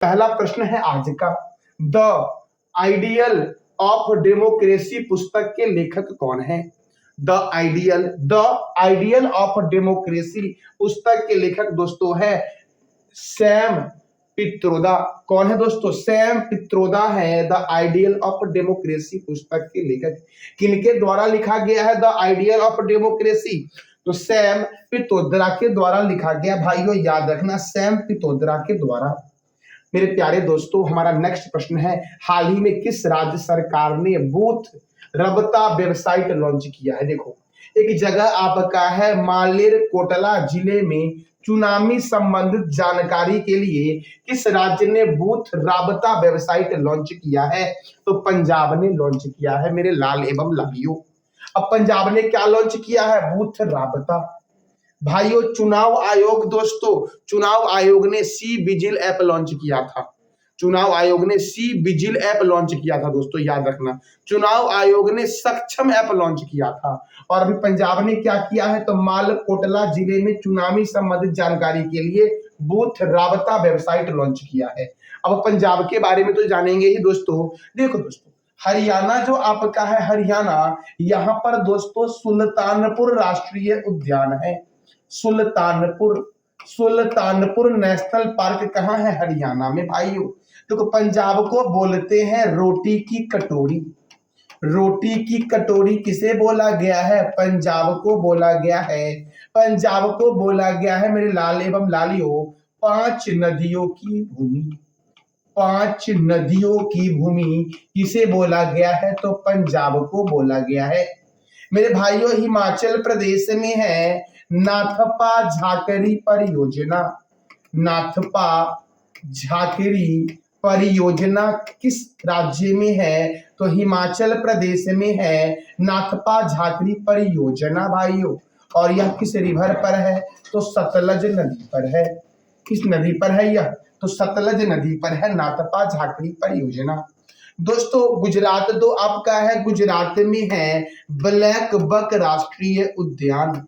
पहला प्रश्न है आज का, द आइडियल ऑफ डेमोक्रेसी पुस्तक के लेखक कौन है? द आइडियल ऑफ डेमोक्रेसी पुस्तक के लेखक दोस्तों है सैम पित्रोदा। कौन है दोस्तों? सैम पित्रोदा है द आइडियल ऑफ डेमोक्रेसी पुस्तक के लेखक। किनके द्वारा लिखा गया है द आइडियल ऑफ डेमोक्रेसी? तो सैम पित्रोदा के द्वारा लिखा गया। भाइयों याद रखना, सैम पित्रोदा के द्वारा। मेरे प्यारे दोस्तों, हमारा नेक्स्ट प्रश्न है, हाल ही में किस राज्य सरकार ने बूथ रबता वेबसाइट लॉन्च किया है? देखो, एक जगह आपका है मालेरकोटला जिले में चुनावी संबंधित जानकारी के लिए किस राज्य ने बूथ राबता वेबसाइट लॉन्च किया है? तो पंजाब ने लॉन्च किया है मेरे लाल एवं लालियों। अब पंजाब ने क्या लॉन्च किया है? बूथ राबता। भाइयों चुनाव आयोग दोस्तों, चुनाव आयोग ने सी विजिल ऐप लॉन्च किया था। चुनाव आयोग ने सी विजिल ऐप लॉन्च किया था दोस्तों, याद रखना। चुनाव आयोग ने सक्षम ऐप लॉन्च किया था। और अभी पंजाब ने क्या किया है? तो मालकोटला जिले में चुनावी संबंधित जानकारी के लिए बूथ राबता वेबसाइट लॉन्च किया है। अब पंजाब के बारे में तो जानेंगे ही दोस्तों। देखो दोस्तों, हरियाणा जो आपका है, हरियाणा, यहाँ पर दोस्तों सुल्तानपुर राष्ट्रीय उद्यान है। सुल्तानपुर नेशनल पार्क कहाँ है? हरियाणा में। भाइयों देखो, पंजाब को बोलते हैं रोटी की कटोरी। रोटी की कटोरी किसे बोला गया है? पंजाब को बोला गया है। पंजाब को बोला गया है मेरे लाल एवं लालियों 5 नदियों की भूमि। 5 नदियों की भूमि किसे बोला गया है? तो पंजाब को बोला गया है। मेरे भाइयों हिमाचल प्रदेश में है नाथपा झाकरी परियोजना। नाथपा झाकरी परियोजना किस राज्य में है? तो हिमाचल प्रदेश में है नाथपा झाकरी परियोजना भाइयों। और यह किस रिवर पर है? तो सतलज नदी पर है। किस नदी पर है यह? तो सतलज नदी पर है नाथपा झाकरी परियोजना। दोस्तों गुजरात दो आपका है, गुजरात में है ब्लैक बक राष्ट्रीय उद्यान।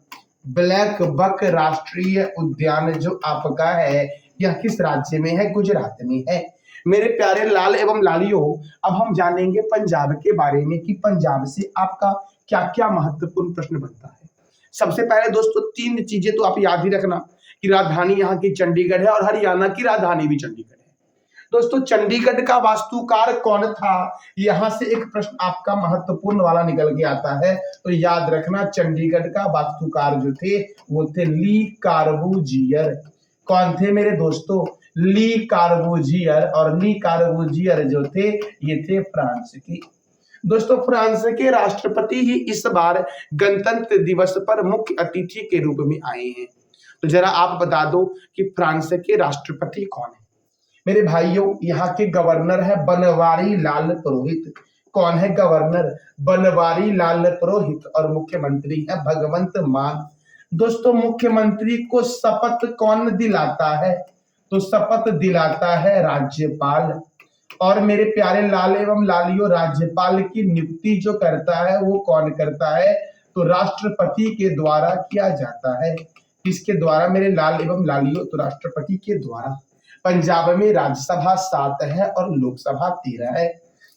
ब्लैक बक राष्ट्रीय उद्यान जो आपका है यह किस राज्य में है? गुजरात में है। मेरे प्यारे लाल एवं लालियों, अब हम जानेंगे पंजाब के बारे में कि पंजाब से आपका क्या क्या महत्वपूर्ण प्रश्न बनता है। सबसे पहले दोस्तों 3 चीजें तो आप याद ही रखना कि राजधानी यहाँ की चंडीगढ़ है और हरियाणा की राजधानी भी चंडीगढ़ है। दोस्तों चंडीगढ़ का वास्तुकार कौन था? यहां से एक प्रश्न आपका महत्वपूर्ण वाला निकल के आता है, तो याद रखना चंडीगढ़ का वास्तुकार जो थे वो थे ली कार्बूजियर। कौन थे मेरे दोस्तों? ली कार्बूजियर। और ली कार्बूजियर जो थे ये थे फ्रांस के। दोस्तों फ्रांस के राष्ट्रपति ही इस बार गणतंत्र दिवस पर मुख्य अतिथि के रूप में आए हैं। तो जरा आप बता दो कि फ्रांस के राष्ट्रपति कौन है? मेरे भाइयों यहाँ के गवर्नर है बनवारी लाल पुरोहित। कौन है गवर्नर? बनवारी लाल पुरोहित। और मुख्यमंत्री है भगवंत मान। दोस्तों मुख्यमंत्री को शपथ कौन दिलाता है? तो शपथ दिलाता है राज्यपाल। और मेरे प्यारे लाल एवं लालियों, राज्यपाल की नियुक्ति जो करता है वो कौन करता है? तो राष्ट्रपति के द्वारा किया जाता है। किसके द्वारा मेरे लाल एवं लालियों? तो राष्ट्रपति के द्वारा। पंजाब में राज्यसभा 7 है और लोकसभा 13 है।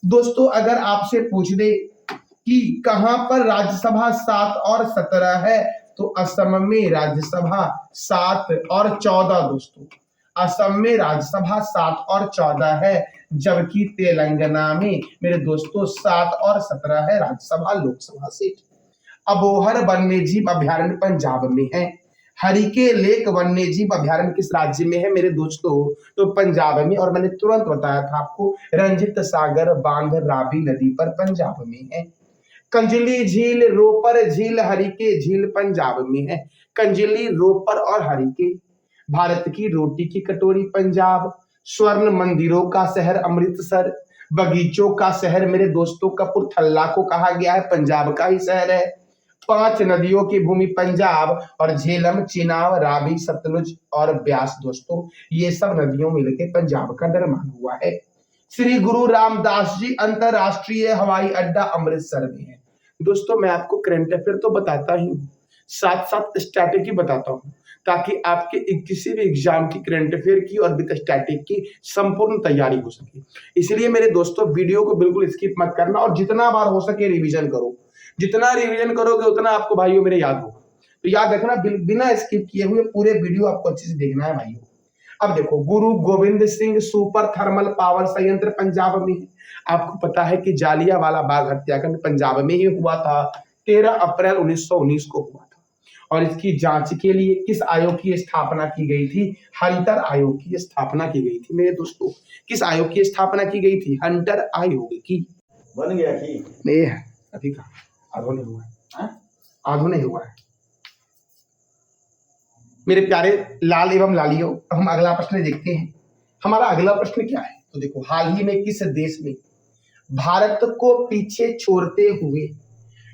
दोस्तों अगर आपसे पूछ दे कि कहां पर राज्यसभा 7 और 17 है, तो असम में राज्यसभा 7 और 14 दोस्तों। असम में राज्यसभा 7 और 14 है, जबकि तेलंगाना में मेरे दोस्तों 7 और 17 है राज्यसभा लोकसभा सीट। अबोहर वन्यजीव अभयारण्य पंजाब में है। हरिके लेक वन्यजीव अभयारण्य किस राज्य में है मेरे दोस्तों? तो पंजाब में। और मैंने तुरंत बताया था आपको रंजित सागर बांध रावी नदी पर पंजाब में है। कंजली झील, रोपर झील, हरिके झील पंजाब में है। कंजली, रोपर और हरिके। भारत की रोटी की कटोरी पंजाब। स्वर्ण मंदिरों का शहर अमृतसर। बगीचों का शहर मेरे दोस्तों कपूरथला को कहा गया है, पंजाब का ही शहर है। 5 नदियों की भूमि पंजाब। और झेलम, चिनाब, रावी, सतलुज और ब्यास दोस्तों, ये सब नदियों मिलकर पंजाब का निर्माण हुआ है। श्री गुरु रामदास जी अंतरराष्ट्रीय हवाई अड्डा अमृतसर में है। दोस्तों मैं आपको करंट अफेयर तो बताता ही हूँ, साथ साथ स्ट्रैटेजी बताता हूँ, ताकि आपके किसी भी एग्जाम की, करंट अफेयर की और विद स्टैटिक की संपूर्ण तैयारी हो सके। इसलिए मेरे दोस्तों वीडियो को बिल्कुल स्किप मत करना और जितना बार हो सके रिवीजन करो। जितना रिवीजन करोगे उतना आपको भाइयों मेरे याद होगा। तो याद रखना, बिना स्किप किए हुए पूरे वीडियो आपको अच्छे से देखना है भाइयों। अब देखो, गुरु Govind Singh super thermal power संयंत्र पंजाब में है। आपको पता है कि जालियांवाला बाग हत्याकांड पंजाब में ही हुआ था, 13 अप्रैल 1919 को हुआ था। और इसकी जांच के लिए किस आयोग की स्थापना की गई थी? हंटर आयोग की स्थापना की गई थी मेरे दोस्तों। किस आयोग की स्थापना की गई थी? हंटर आयोग की। बन गया कि नहीं है अभी का, आधो नहीं हुआ है, आधो नहीं हुआ है मेरे प्यारे लाल एवं लालियों। अब हम अगला प्रश्न देखते हैं। हमारा अगला प्रश्न क्या है? तो देखो, हाल ही में किस देश ने भारत को पीछे छोड़ते हुए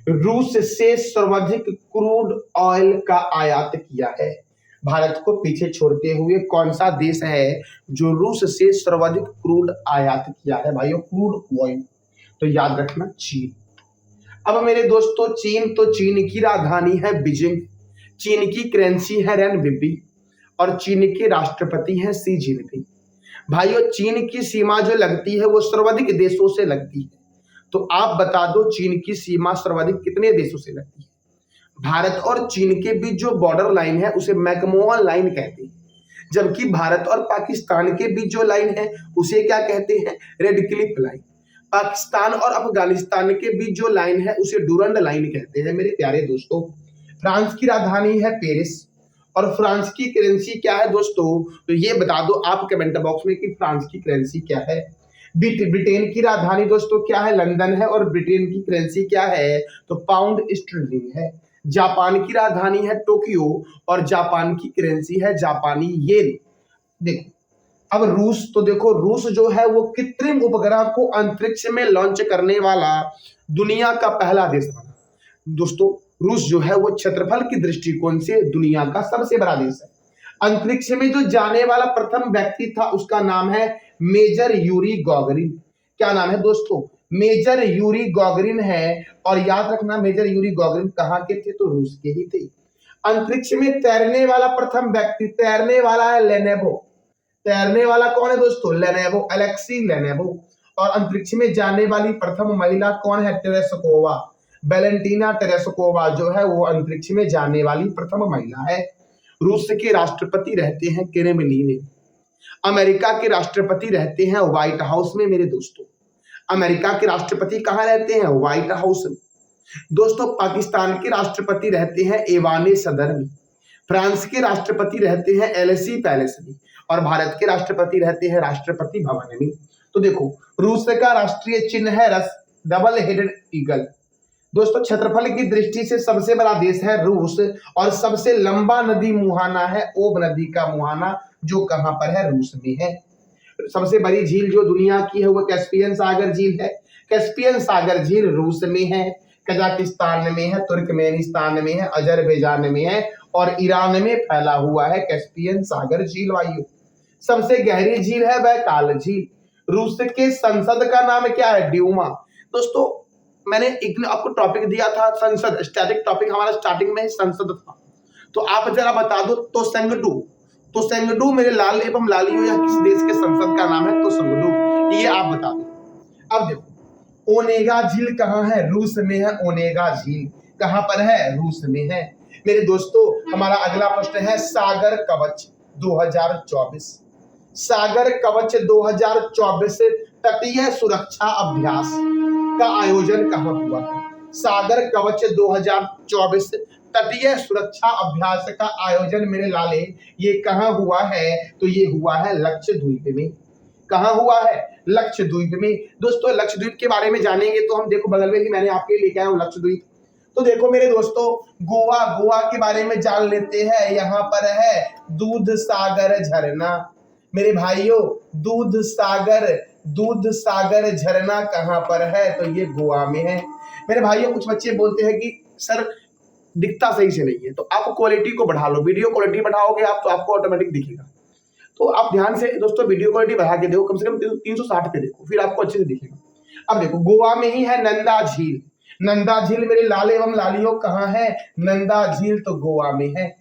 रूस से सर्वाधिक क्रूड ऑयल का आयात किया है? भारत को पीछे छोड़ते हुए कौन सा देश है जो रूस से सर्वाधिक क्रूड आयात किया है भाइयों? Crude oil. तो याद रखना, चीन। अब मेरे दोस्तों, चीन की राजधानी है बीजिंग, चीन की करेंसी है रेनबिबी और चीन के राष्ट्रपति हैं शी जिनपिंग। भाइयों, चीन की सीमा जो लगती है वो सर्वाधिक देशों से लगती है। तो आप बता दो, चीन की सीमा सर्वाधिक कितने देशों से लगती है? भारत और चीन के बीच जो बॉर्डर लाइन है उसे मैकमोहन लाइन कहते हैं, जबकि भारत और पाकिस्तान के बीच जो लाइन है उसे क्या कहते हैं? Red Cliff line. पाकिस्तान और अफगानिस्तान के बीच जो लाइन है उसे डूरंड लाइन कहते हैं मेरे प्यारे दोस्तों। फ्रांस की राजधानी है पेरिस और फ्रांस की करेंसी क्या है दोस्तों? तो ये बता दो आप कमेंट बॉक्स में कि फ्रांस की करेंसी क्या है। ब्रिटेन की राजधानी दोस्तों क्या है? लंदन है और ब्रिटेन की करेंसी क्या है? तो पाउंड स्टर्लिंग है। जापान की राजधानी है टोक्यो और जापान की करेंसी है जापानी येन। देखो, अब रूस, तो देखो रूस जो है वो कृत्रिम उपग्रह को अंतरिक्ष में लॉन्च करने वाला दुनिया का पहला देश बना। दोस्तों, रूस जो है वो क्षेत्रफल की दृष्टिकोण से दुनिया का सबसे बड़ा देश है। अंतरिक्ष में जो जाने वाला प्रथम व्यक्ति था उसका नाम है मेजर यूरी गॉगरिन। क्या नाम है दोस्तों? मेजर यूरी गॉगरिन है। और याद रखना, मेजर यूरी गॉगरिन कहाँ के थे? तो रूस के ही थे। अंतरिक्ष में तैरने वाला प्रथम व्यक्ति, तैरने वाला है लेनेवो। तैरने वाला कौन है दोस्तों? Lenovo, Alexei Lenovo. और अंतरिक्ष में जाने वाली प्रथम महिला कौन है? टेरेस्कोवा, वेलेंटीना टेरेस्कोवा जो है वो अंतरिक्ष में जाने वाली प्रथम महिला है। रूस के राष्ट्रपति रहते हैं क्रेमलिन में। अमेरिका के राष्ट्रपति रहते हैं व्हाइट हाउस में मेरे दोस्तों। अमेरिका के राष्ट्रपति कहाँ रहते हैं? व्हाइट हाउस में। दोस्तों, पाकिस्तान के राष्ट्रपति रहते हैं एवाने सदर में। फ्रांस के राष्ट्रपति रहते हैं एलसी पैलेस में और भारत के राष्ट्रपति रहते हैं राष्ट्रपति भवन में। तो देखो, रूस का राष्ट्रीय चिन्ह है डबल हेडेड ईगल। दोस्तों, क्षेत्रफल की दृष्टि से सबसे बड़ा देश है रूस और सबसे लंबा नदी मुहाना है ओब नदी का मुहाना, जो कहां पर है? रूस में है। सबसे बड़ी झील जो दुनिया की है वो कैस्पियन सागर झील है। कैस्पियन सागर झील रूस में है, कजाकिस्तान में है, तुर्कमेनिस्तान में है, अजरबैजान में है और ईरान में फैला हुआ है कैस्पियन सागर झील। वायु सबसे गहरी झील है बैकाल झील। रूस के संसद का नाम क्या है? ड्यूमा। दोस्तों, मैंने एक आपको टॉपिक दिया था संसद, स्टैटिक टॉपिक हमारा स्टार्टिंग में संसद था। तो आप जरा बता दो, तो सेंगडू मेरे लाल एवं लालियों या किस देश के संसद का नाम है? तो सेंगडू, ये आप बता दो। अब देखो, ओनेगा झील कहाँ है? रूस में है। ओनेगा झील कहाँ पर है? रूस में है। मेरे दोस्तों, हमारा अगला प्रश्न है सागर कवच 2024। सागर कवच 2024 तटीय सुरक्षा अभ्यास का आयोजन कहाँ हुआ है? सागर कवच 2024 तटीय सुरक्षा अभ्यास का आयोजन मेरे लाले ये कहाँ हुआ है? तो ये हुआ है लक्षद्वीप में। कहाँ हुआ है? लक्षद्वीप में। दोस्तों, लक्षद्वीप के बारे में जानेंगे तो हम देखो बगल में ही मैंने आपके लिए लेके आया हूँ लक्षद्वीप। तो देखो मेरे दोस्तों, गोवा के बारे में जान लेते हैं। यहाँ पर है दूध सागर झरना। मेरे भाइयों, दूध सागर झरना कहाँ पर है? तो ये गोवा में है। मेरे भाइयों, कुछ बच्चे बोलते हैं कि सर दिखता सही से नहीं है, तो आप क्वालिटी को बढ़ा लो, वीडियो क्वालिटी बढ़ाओगे आप तो आपको ऑटोमेटिक दिखेगा। तो आप ध्यान से दोस्तों वीडियो क्वालिटी बढ़ा के देखो, कम से कम 360 पे देखो, फिर आपको अच्छे से दिखेगा। अब देखो, गोवा में ही है नंदा झील। नंदा झील मेरे लाल एवं लालियों कहाँ है? नंदा झील तो गोवा में है।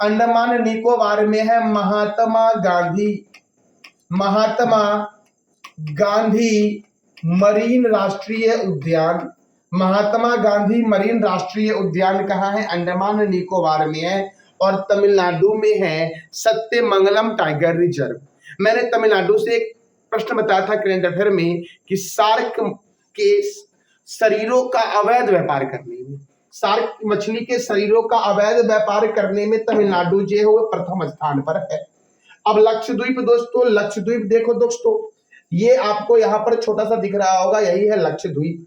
अंडमान निकोबार में है महात्मा गांधी, महात्मा गांधी मरीन राष्ट्रीय उद्यान। महात्मा गांधी मरीन राष्ट्रीय उद्यान कहाँ है? अंडमान निकोबार में है। और तमिलनाडु में है सत्यमंगलम टाइगर रिजर्व। मैंने तमिलनाडु से एक प्रश्न बताया था करंट अफेयर में कि शार्क के शरीरों का अवैध व्यापार करने में, शार्क मछली के शरीरों का अवैध व्यापार करने में तमिलनाडु जो है वो प्रथम स्थान पर है। अब लक्षद्वीप दोस्तों, लक्षद्वीप देखो दोस्तों, ये आपको यहाँ पर छोटा सा दिख रहा होगा, यही है लक्षद्वीप।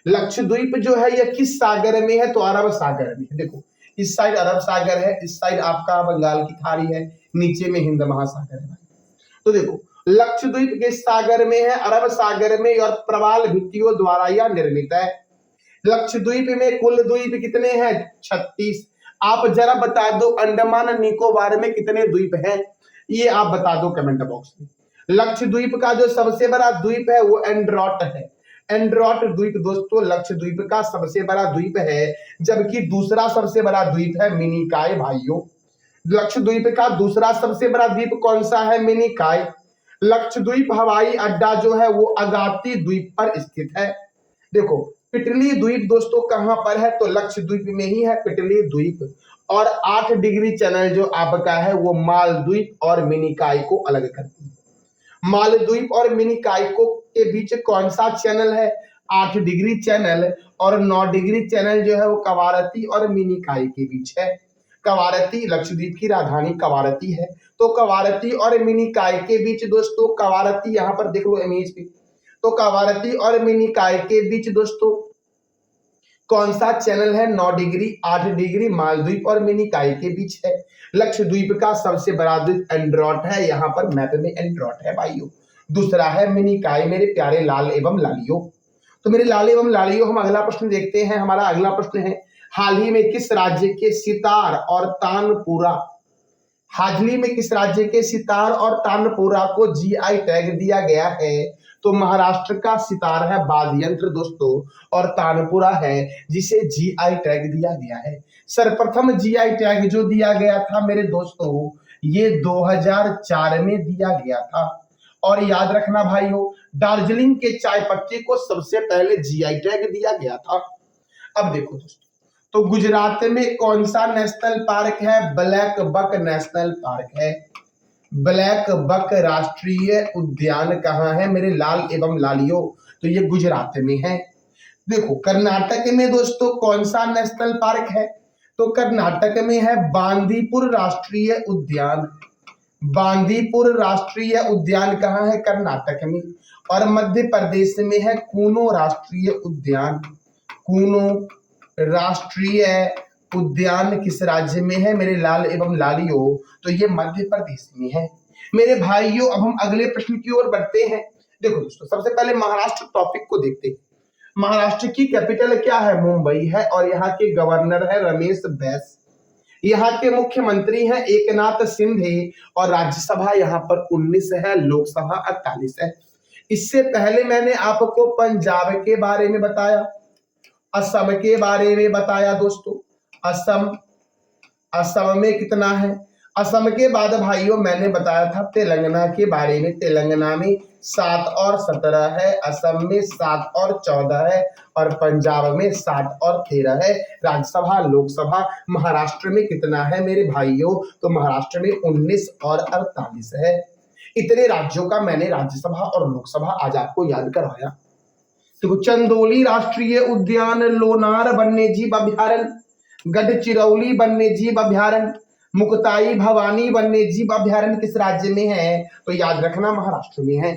लक्षद्वीप जो है ये किस सागर में है? तो अरब सागर में। देखो इस साइड अरब सागर है, इस साइड आपका बंगाल की खाड़ी है, नीचे में हिंद महासागर है। तो देखो लक्षद्वीप किस सागर में है? अरब सागर में, और प्रवाल भित्तियों द्वारा यह निर्मित है। लक्षद्वीप में कुल द्वीप कितने हैं? 36। आप जरा बता दो अंडमान निकोबार में कितने द्वीप हैं? ये आप बता दो कमेंट बॉक्स में। लक्षद्वीप का जो सबसे बड़ा द्वीप है वो एंड्रोट है। एंड्रोट द्वीप दोस्तों लक्षद्वीप का सबसे बड़ा द्वीप है, जबकि दूसरा सबसे बड़ा द्वीप है मिनिकॉय। भाइयों लक्षद्वीप का दूसरा सबसे बड़ा द्वीप कौन सा है? मिनिकॉय। लक्षद्वीप हवाई अड्डा जो है वो अगाती द्वीप पर स्थित है। देखो पिटली द्वीप दोस्तों कहां पर है? तो लक्षद्वीप में ही है पिटली द्वीप। और 8 डिग्री चैनल जो आपका है वो मालद्वीप और मिनिकॉय को अलग करती है। मालद्वीप और मिनिकॉय को के बीच कौन सा चैनल है? 8 डिग्री चैनल। और 9 डिग्री चैनल जो है वो कवारती और मिनिकॉय के बीच है। कवारती लक्षद्वीप की राजधानी कवारती है, तो कवारती और मिनिकॉय के बीच दोस्तों, कवारती यहाँ पर देख लो इमेज पे, तो कवारती और मिनिकॉय के बीच दोस्तों कौन सा चैनल है? 9 डिग्री, 8 डिग्री मालद्वीप और मिनिकॉय के बीच है। लक्षद्वीप का सबसे बड़ा द्वीप एंड्रोट है, यहाँ पर मैप में एंड्रोट है भाइयों। दूसरा है मिनिकॉय मेरे प्यारे लाल एवं लालियों। तो मेरे लाल एवं लालियों हम अगला प्रश्न देखते हैं। हमारा अगला प्रश्न है, हाल ही में किस राज्य के सितार और तानपुरा, हाल ही में किस राज्य के सितार और तानपुरा को जीआई टैग दिया गया है? तो महाराष्ट्र का सितार है वाद्य यंत्र दोस्तों, और तानपुरा है जिसे जीआई टैग दिया गया है। सर्वप्रथम जीआई टैग जो दिया गया था मेरे दोस्तों ये 2004 में दिया गया था। और याद रखना भाइयों, दार्जिलिंग के चाय पत्ती को सबसे पहले जीआई टैग दिया गया था। अब देखो दोस्तों, तो गुजरात में कौन सा नेशनल पार्क है? ब्लैक बक नेशनल पार्क है। ब्लैक बक राष्ट्रीय उद्यान कहाँ है मेरे लाल एवं लालियों? तो ये गुजरात में है। देखो कर्नाटक में दोस्तों कौन सा नेशनल पार्क है? तो कर्नाटक में है बांदीपुर राष्ट्रीय उद्यान। बांदीपुर राष्ट्रीय उद्यान कहाँ है? कर्नाटक में। और मध्य प्रदेश में है कूनो राष्ट्रीय उद्यान। कूनो राष्ट्रीय उद्यान किस राज्य में है मेरे लाल एवं लालियों? तो ये मध्य प्रदेश में है। मेरे भाइयों अब हम अगले प्रश्न की ओर बढ़ते हैं। देखो दोस्तों सबसे पहले महाराष्ट्र टॉपिक को देखते हैं। महाराष्ट्र की कैपिटल क्या है? मुंबई है। और यहाँ के गवर्नर है रमेश बैस। यहाँ के मुख्यमंत्री हैं एकनाथ शिंदे। और राज्यसभा यहाँ पर 19 है, लोकसभा 48 है। इससे पहले मैंने आपको पंजाब के बारे में बताया, असम के बारे में बताया दोस्तों। असम में कितना है? असम के बाद भाइयों मैंने बताया था तेलंगाना के बारे में। तेलंगाना में 7 और 17 है, असम में 7 और 14 है, और पंजाब में 7 और 13 है। राज्यसभा लोकसभा महाराष्ट्र में कितना है मेरे भाइयों? तो महाराष्ट्र में 19 और 48 है। इतने राज्यों का मैंने राज्यसभा और लोकसभा आज आपको याद करवाया। तो चंदोली राष्ट्रीय उद्यान, लोनार वन्यजीव अभ्यारण्य, गढ़चिरौली वन्यजीव अभ्यारण्य, मुक्ताई भवानी वन्यजीव अभ्यारण्य किस राज्य में है? तो याद रखना महाराष्ट्र में है।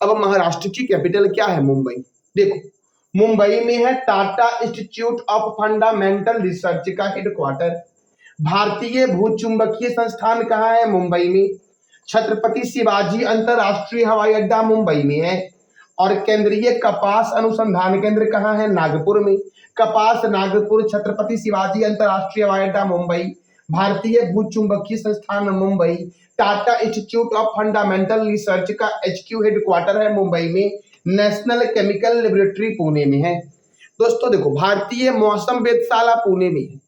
अब महाराष्ट्र की कैपिटल क्या है? मुंबई। देखो मुंबई में है Tata institute of fundamental research का हेडक्वार्टर। भारतीय भूचुंबकीय संस्थान कहाँ है? मुंबई में। छत्रपति शिवाजी अंतरराष्ट्रीय हवाई अड्डा मुंबई में है। और केंद्रीय कपास अनुसंधान केंद्र कहाँ है? नागपुर में। कपास नागपुर, छत्रपति शिवाजी अंतरराष्ट्रीय हवाई अड्डा मुंबई, भारतीय भूचुंबकीय संस्थान Mumbai, Tata institute of fundamental research का HQ हेडक्वार्टर है मुंबई में, नेशनल केमिकल लेबोरेटरी पुणे में है। दोस्तों देखो भारतीय मौसम वेधशाला पुणे में है।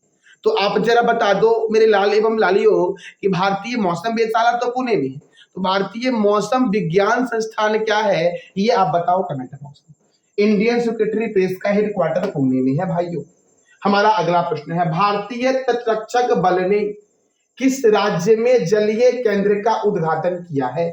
तो आप जरा बता दो मेरे लाल एवं लालियों कि भारतीय मौसम वेधशाला तो पुणे में है, तो भारतीय मौसम विज्ञान संस्थान क्या है, ये आप बताओ कमेंट बॉक्स में। इंडियन सिक्योरिटी प्रेस का हेडक्वार्टर पुणे में है भाइयों। हमारा अगला प्रश्न है, भारतीय तटरक्षक बल ने किस राज्य में जलीय केंद्र का उद्घाटन किया है?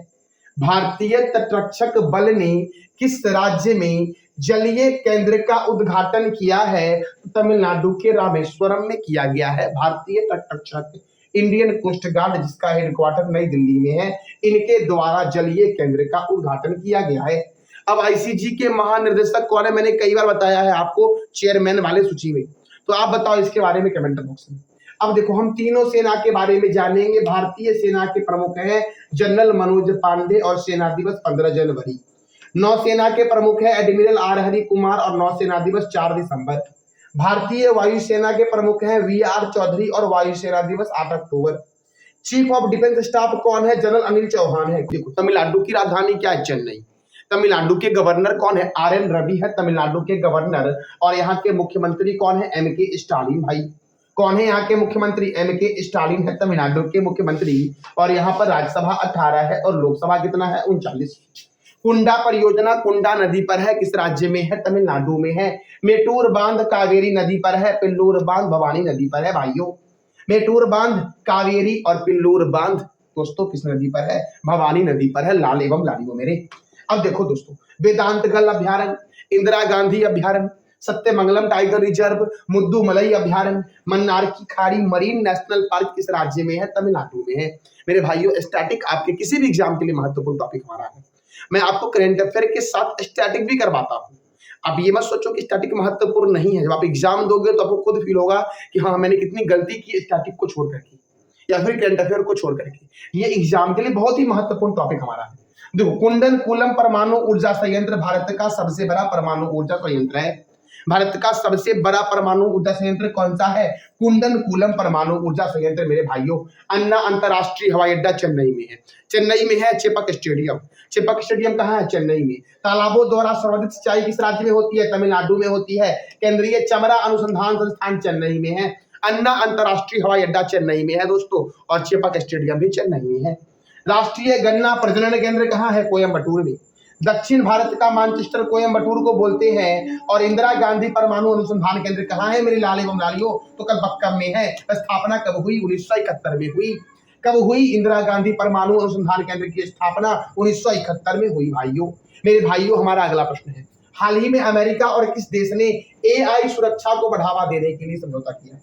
भारतीय तटरक्षक बल ने किस राज्य में जलीय केंद्र का उद्घाटन किया है? तमिलनाडु के रामेश्वरम में किया गया है। भारतीय तटरक्षक इंडियन कोस्ट गार्ड जिसका हेडक्वार्टर नई दिल्ली में है, इनके द्वारा जलीय केंद्र का उद्घाटन किया गया है। अब आईसीजी के महानिर्देशक कौन है? मैंने कई बार बताया है आपको, चेयरमैन वाले सूची में। तो आप बताओ इसके बारे में कमेंट बॉक्स में। अब देखो हम तीनों सेना के बारे में जानेंगे। भारतीय सेना के प्रमुख हैं जनरल मनोज पांडे और सेना दिवस 15 जनवरी। नौसेना के प्रमुख है एडमिरल आर हरि कुमार और नौसेना दिवस 4 दिसंबर। भारतीय वायुसेना के प्रमुख हैं वी आर चौधरी और वायुसेना दिवस 8 अक्टूबर। चीफ ऑफ डिफेंस स्टाफ कौन है? जनरल अनिल चौहान है। देखो तमिलनाडु की राजधानी क्या है? चेन्नई। तमिलनाडु के गवर्नर कौन है? आर एन रवि है तमिलनाडु के गवर्नर। और यहाँ के मुख्यमंत्री कौन है? एम के स्टालिन। भाई कौन है यहाँ के मुख्यमंत्री? एम के स्टालिन है तमिलनाडु के मुख्यमंत्री। और यहाँ पर राज्यसभा 18 है और लोकसभा कितना है? 39। कुंडा परियोजना कुंडा नदी पर है, किस राज्य में है? तमिलनाडु में है। मेटूर बांध कावेरी नदी पर है, पिल्लूर बांध भवानी नदी पर है। भाइयों मेटूर बांध, कावेरी और पिल्लूर बांध दोस्तों किस नदी पर है? भवानी नदी पर है। लाल एवं लालियों मेरे। अब देखो दोस्तों, वेदांतगल अभ्यारण्य, इंदिरा गांधी अभ्यारण्य, सत्यमंगलम टाइगर रिजर्व, मुद्दुमलई अभ्यारण्य, मन्नार की खाड़ी मरीन नेशनल पार्क किस राज्य में है? तमिलनाडु में है। मेरे भाइयों स्टैटिक आपके किसी भी एग्जाम के लिए महत्वपूर्ण टॉपिक हमारा है। मैं आपको करंट अफेयर के साथ स्टैटिक भी करवाता हूँ। आप ये मत सोचो कि स्टैटिक महत्वपूर्ण नहीं है। जब आप एग्जाम दोगे तो आपको खुद फील होगा कि हाँ मैंने कितनी गलती की स्टैटिक को छोड़ करके या फिर करंट अफेयर को छोड़ करके। ये एग्जाम के लिए बहुत ही महत्वपूर्ण टॉपिक हमारा है। देखो कुंडन कूलम परमाणु ऊर्जा संयंत्र भारत का सबसे बड़ा परमाणु ऊर्जा संयंत्र है। भारत का सबसे बड़ा परमाणु ऊर्जा संयंत्र कौन सा है? कुंडन कूलम परमाणु ऊर्जा संयंत्र मेरे भाइयों। अन्ना अंतरराष्ट्रीय हवाई अड्डा चेन्नई में है। चेन्नई में है चेपक स्टेडियम। चेपक स्टेडियम कहाँ है? चेन्नई में। तालाबों द्वारा सर्वाधिक सिंचाई किस राज्य में होती है? तमिलनाडु में होती है। केंद्रीय चमड़ा अनुसंधान संस्थान चेन्नई में है। अन्ना अंतरराष्ट्रीय हवाई अड्डा चेन्नई में है दोस्तों, और चेपक स्टेडियम भी चेन्नई में है। राष्ट्रीय गन्ना प्रजनन केंद्र कहाँ है? कोयम्बटूर में। दक्षिण भारत का मानचेस्टर कोयम्बटूर को बोलते हैं। और इंदिरा गांधी परमाणु अनुसंधान केंद्र कहाँ है मेरे लाल एवं लालियों? तो कलबक्कम में है। स्थापना कब हुई? 1971 में हुई। कब हुई इंदिरा गांधी परमाणु अनुसंधान केंद्र की स्थापना? 1971 में हुई भाइयों। मेरे भाइयों हमारा अगला प्रश्न है, हाल ही में अमेरिका और किस देश ने एआई सुरक्षा को बढ़ावा देने के लिए समझौता किया है?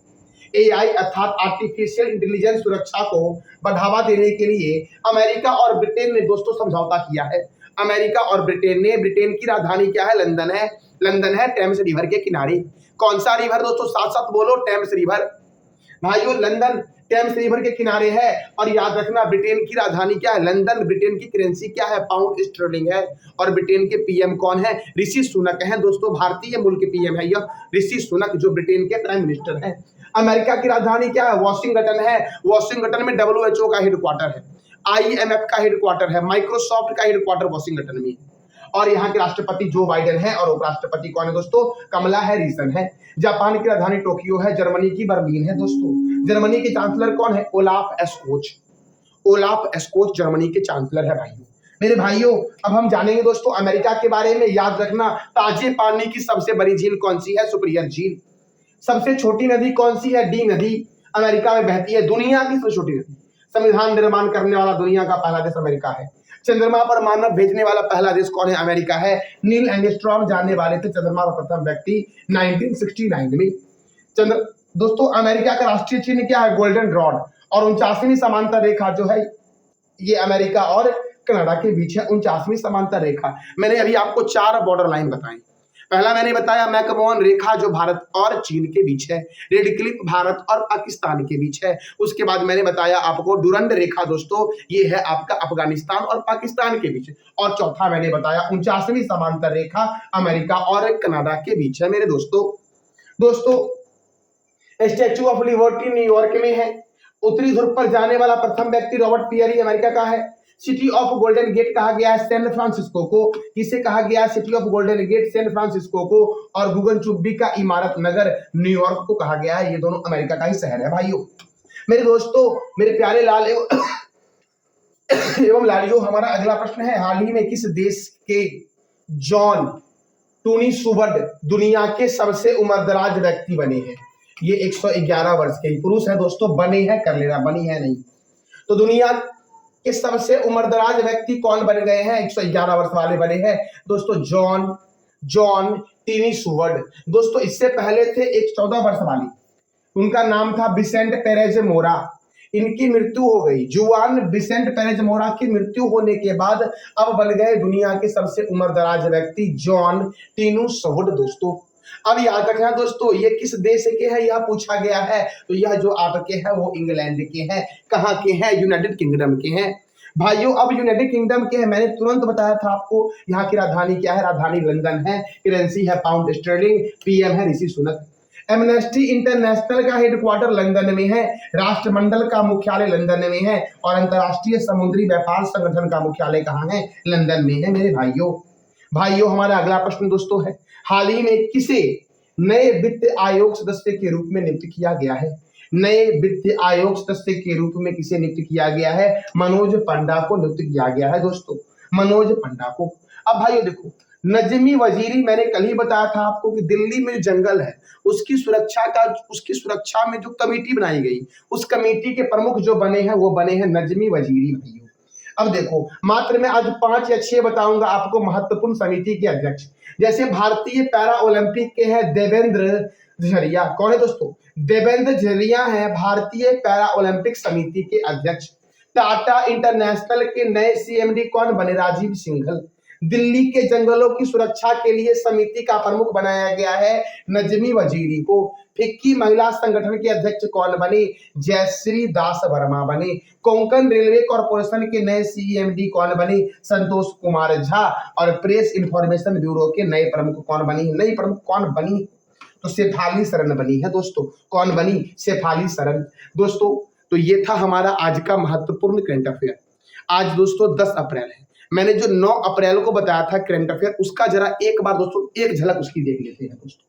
एआई अर्थात आर्टिफिशियल इंटेलिजेंस सुरक्षा को बढ़ावा देने के लिए अमेरिका और ब्रिटेन ने दोस्तों समझौता किया है। अमेरिका और ब्रिटेन ने, ब्रिटेन की राजधानी क्या है? लंदन है। लंदन है टेम्स रिवर के किनारे। कौन सा रिवर दोस्तों? साथ साथ बोलो, टेम्स रिवर। भाइयों लंदन टेम्स रिवर के किनारे है। और याद रखना ब्रिटेन की राजधानी क्या है? लंदन। ब्रिटेन की करेंसी क्या है? पाउंड स्टर्लिंग है। और ब्रिटेन के पीएम कौन है? ऋषि सुनक है दोस्तों। भारतीय मूल के पीएम है यह ऋषि सुनक, जो ब्रिटेन के प्राइम मिनिस्टर है। अमेरिका की राजधानी क्या है? वॉशिंगटन है। वॉशिंगटन में WHO का हेडक्वार्टर है, IMF का हेडक्वार्टर है, माइक्रोसॉफ्ट का हेडक्वार्टर वॉशिंगटन में है। और यहाँ के राष्ट्रपति जो बाइडेन है और उपराष्ट्रपति कौन है दोस्तों? कमला हैरिसन है। जापान की राजधानी टोक्यो है। जर्मनी की बर्लिन है दोस्तों। जर्मनी के चांसलर कौन है? ओलाफ एस्कोच। ओलाफ एस्कोच जर्मनी के चांसलर है भाइयों। मेरे भाइयों अब हम जानेंगे दोस्तों अमेरिका के बारे में। याद रखना ताजे पानी की सबसे बड़ी झील कौन सी है? सुपीरियर झील। सबसे छोटी नदी कौन सी है? डी नदी अमेरिका में बहती है। दुनिया की सबसे छोटी नदी। संविधान निर्माण करने वाला दुनिया का पहला देश अमेरिका है। चंद्रमा पर मानव भेजने वाला पहला देश कौन है? अमेरिका है। नील एंगस्ट्रॉम जाने वाले थे चंद्रमा पर प्रथम व्यक्ति 1969 में। चंद्र दोस्तों अमेरिका का राष्ट्रीय चिन्ह क्या है? Golden rod. और 49वीं समांतर रेखा जो है ये अमेरिका और कनाडा के बीच है। 49वीं समांतर रेखा। मैंने अभी आपको 4 बॉर्डर लाइन बताई। पहला मैंने बताया मैकमोहन रेखा जो भारत और चीन के बीच है। रेड क्लिफ भारत और पाकिस्तान के बीच है। उसके बाद मैंने बताया आपको डुरंड रेखा दोस्तों, ये है आपका अफगानिस्तान और पाकिस्तान के बीच। और चौथा मैंने बताया 49वीं समांतर रेखा अमेरिका और कनाडा के बीच है। मेरे दोस्तों स्टैच्यू ऑफ लिबर्टी न्यूयॉर्क में है। उत्तरी ध्रुव पर जाने वाला प्रथम व्यक्ति रॉबर्ट पियरी अमेरिका का है। सिटी ऑफ गोल्डन गेट कहा गया है सैन फ्रांसिस्को को। किसे कहा गया है city of golden gate? San Francisco को। और गगन चुंबी का इमारत नगर न्यूयॉर्क को कहा गया है। ये दोनों अमेरिका का ही शहर है भाइयों। मेरे दोस्तों, मेरे प्यारे लाल एवं लालियों, हमारा अगला प्रश्न है, हाल ही में किस देश के जॉन टूनी सुवर्ड दुनिया के सबसे उम्रदराज व्यक्ति बने हैं? ये 111 वर्ष के पुरुष है दोस्तों। बने हैं कर लेना, बनी है नहीं। तो दुनिया के सबसे उम्रदराज व्यक्ति कौन बन गए हैं? 111 वर्ष वाले बने हैं दोस्तों जॉन टीनी सुवर्ड। दोस्तों इससे पहले थे एक 14 वर्ष वाली, उनका नाम था बिसेंट पेरेज मोरा। इनकी मृत्यु हो गई। जुआन बिसेंट पेरेज मोरा की मृत्यु होने के बाद अब बन गए दुनिया के सबसे उम्रदराज व्यक्ति जॉन टीनू सुवर्ड दोस्तों। अब याद रखना दोस्तों, ये किस देश के हैं यह पूछा गया है। तो यह जो आपके हैं वो इंग्लैंड के हैं। कहाँ के हैं? यूनाइटेड किंगडम के हैं भाइयों। अब यूनाइटेड किंगडम के हैं, मैंने तुरंत बताया था आपको। यहाँ की राजधानी क्या है? राजधानी लंदन है। करेंसी है पाउंड स्टर्लिंग। पीएम है ऋषि सुनक। एमनेस्टी इंटरनेशनल का हेडक्वार्टर लंदन में है। राष्ट्रमंडल का मुख्यालय लंदन में है। और अंतर्राष्ट्रीय समुद्री व्यापार संगठन का मुख्यालय कहाँ है? लंदन में है मेरे भाइयों। हमारा अगला प्रश्न दोस्तों है, हाल ही में किसे नए वित्त आयोग सदस्य के रूप में नियुक्त किया गया है? नए वित्त आयोग सदस्य के रूप में किसे नियुक्त किया गया है? मनोज पंडा को नियुक्त किया गया है दोस्तों, मनोज पंडा को। अब भाइयों देखो, नजमी वजीरी, मैंने कल ही बताया था आपको कि दिल्ली में जो जंगल है उसकी सुरक्षा में जो कमेटी बनाई गई, उस कमेटी के प्रमुख जो बने हैं वो बने हैं नजमी वजीरी भाइयों। अब देखो, मात्र मैं आज 5 या 6 बताऊंगा आपको महत्वपूर्ण समिति के अध्यक्ष। जैसे भारतीय पैरा ओलंपिक के हैं देवेंद्र झरिया। कौन है दोस्तों? देवेंद्र झरिया है भारतीय पैरा ओलंपिक समिति के अध्यक्ष। टाटा इंटरनेशनल के नए सीएमडी कौन बने? राजीव सिंघल। दिल्ली के जंगलों की सुरक्षा के लिए समिति का प्रमुख बनाया गया है नजमी वजीरी को। फिक्की महिला संगठन के अध्यक्ष कौन बने? जयश्री दास वर्मा बने। कोंकण रेलवे कॉर्पोरेशन के नए सीएमडी कौन बने? संतोष कुमार झा। और प्रेस इंफॉर्मेशन ब्यूरो के नए प्रमुख कौन बनी? नई प्रमुख कौन बनी? तो शेफाली सरन बनी है दोस्तों। कौन बनी? शेफाली सरन दोस्तों। तो ये था हमारा आज का महत्वपूर्ण करंट अफेयर। आज दोस्तों 10 अप्रैल है। मैंने जो 9 अप्रैल को बताया था करंट अफेयर, उसका जरा एक बार दोस्तों एक झलक उसकी देख लेते हैं दोस्तों।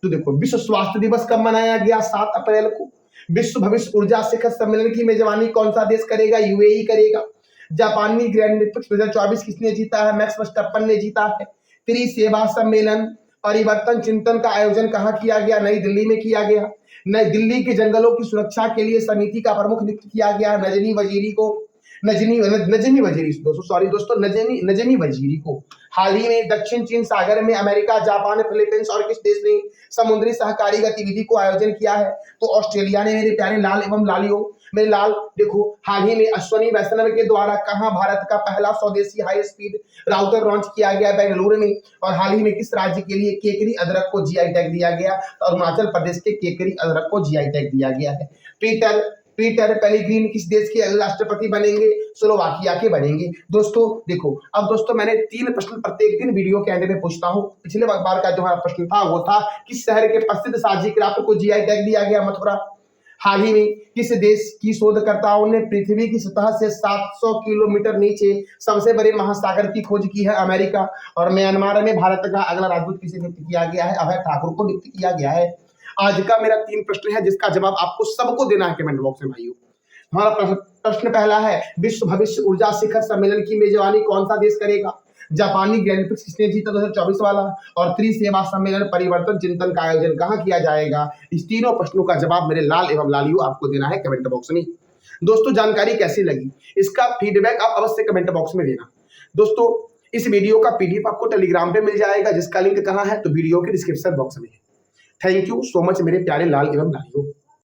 तो देखो, विश्व स्वास्थ्य दिवस कब मनाया गया? 7 अप्रैल को। विश्व भविष्य ऊर्जा शिखर सम्मेलन की मेजबानी कौन सा देश करेगा? यूएई करेगा। जापानी ग्रैंड प्रिक्स 2024 किसने जीता है? मैक्स वर्स्टैपन ने जीता है। त्रिसेवा सम्मेलन परिवर्तन चिंतन का आयोजन कहाँ किया गया? नई दिल्ली में किया गया। नई दिल्ली के जंगलों की सुरक्षा के लिए समिति का प्रमुख नियुक्त किया गया नजमी वजीरी को। नजमी वजीरी को। हाल ही में दक्षिण चीन सागर में अमेरिका, जापान, फिलीपींस और किस देश ने समुद्री सहकारी गतिविधि को आयोजन किया है? तो ऑस्ट्रेलिया ने मेरे प्यारे लाल एवं लालियों। मेरे लाल देखो, हाल ही में अश्वनी वैष्णव के द्वारा कहां भारत का पहला स्वदेशी हाई स्पीड राउटर लॉन्च किया गया? बेंगलुरु में। और हाल ही में किस राज्य के लिए केकरी अदरक को जीआई टैग दिया गया? अरुणाचल प्रदेश के केकरी अदरक को जीआई टैग दिया गया है। पीटर पेलेग्रिनी किस देश के राष्ट्रपति बनेंगे? स्लोवाकिया के बनेंगे दोस्तों। देखो, अब दोस्तों मैंने 3 प्रश्न प्रत्येक दिन वीडियो के एंड में पूछता हूं। पिछले बार का जो हमारा प्रश्न था वो था, किस शहर के प्रसिद्ध साजी क्राफ्ट को जीआई टैग दिया गया? मथुरा। हाल ही में किस देश की शोधकर्ताओं ने पृथ्वी की सतह से 700 किलोमीटर नीचे सबसे बड़े महासागर की खोज की है? अमेरिका। और म्यांमार में भारत का अगला राजदूत किसे नियुक्त किया गया है? अभय ठाकुर को नियुक्त किया गया है। आज का मेरा 3 प्रश्न है जिसका जवाब आपको सबको देना है कमेंट बॉक्स में भाइयों। हमारा प्रश्न पहला है, विश्व भविष्य ऊर्जा शिखर सम्मेलन की मेजबानी कौन सा देश करेगा? जापानी ग्रैंड प्रिक्स किसने जीता 2024 वाला? और त्रिसेवा सम्मेलन परिवर्तन चिंतन का आयोजन कहाँ किया जाएगा? इस तीनों प्रश्नों का जवाब मेरे लाल एवं लालियों आपको देना है कमेंट बॉक्स में। दोस्तों जानकारी कैसी लगी, इसका फीडबैक आप अवश्य कमेंट बॉक्स में देना। दोस्तों इस वीडियो का पीडीएफ आपको टेलीग्राम पे मिल जाएगा, जिसका लिंक कहाँ है? तो वीडियो के डिस्क्रिप्शन बॉक्स में है। थैंक यू सो मच मेरे प्यारे लाल एवं लालियों।